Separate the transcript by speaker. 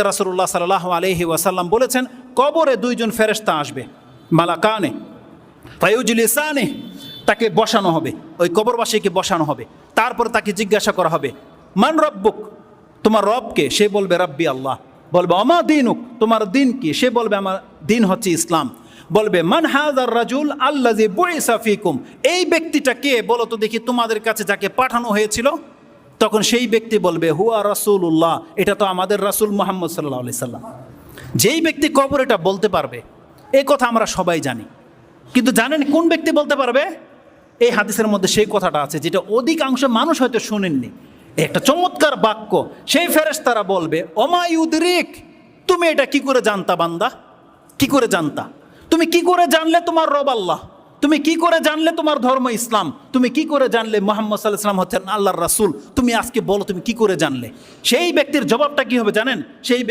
Speaker 1: রাসূলুল্লাহ সাল্লাল্লাহু আলাইহি ওয়াসাল্লাম বলেছেন, কবরে দুইজন ফেরেশতা আসবে, মালাকানে ফায়ুজলিসানে, তাকে বসানো হবে, ওই কবরবাসীকে বসানো হবে। তারপর তাকে জিজ্ঞাসা করা হবে, মান রব্বুক, তোমার রবকে? সে বলবে রাব্বি আল্লাহ। বলবে অমা দিনুক, তোমার দিন কি? সে বলবে আমার দিন হচ্ছে ইসলাম। বলবে মান হাযার রাজুল আল্লাযী বুইসা ফীকুম, এই ব্যক্তিটা কে বলো তো দেখি তোমাদের কাছে যাকে পাঠানো হয়েছিল? তখন সেই ব্যক্তি বলবে হুয়া রাসূলুল্লাহ, এটা তো আমাদের রাসূল মুহাম্মদ সাল্লাল্লাহু আলাইহি সাল্লাম। যেই ব্যক্তি কবর এটা বলতে পারবে, এই কথা আমরা সবাই জানি, কিন্তু জানেন কোন ব্যক্তি বলতে পারবে? এই হাদিসের মধ্যে সেই কথাটা আছে যেটা অধিকাংশ মানুষ হয়তো শোনেননি। একটা চমৎকার বাক্য, সেই ফেরেশতারা বলবে ওমা ইউদরিক, তুমি এটা কি করে জানতা বান্দা? কি করে জানতা? তুমি কি করে জানলে তোমার রব আল্লাহ? তুমি কি করে জানলে তোমার ধর্ম ইসলাম? তুমি কি করে জানলে মুহাম্মদ সাল্লাল্লাহু আলাইহি ওয়াসাল্লাম হচ্ছেন আল্লাহর রাসূল? তুমি আজকে বলো তুমি কি করে জানলে? সেই ব্যক্তির জবাবটা কি হবে জানেন? সেই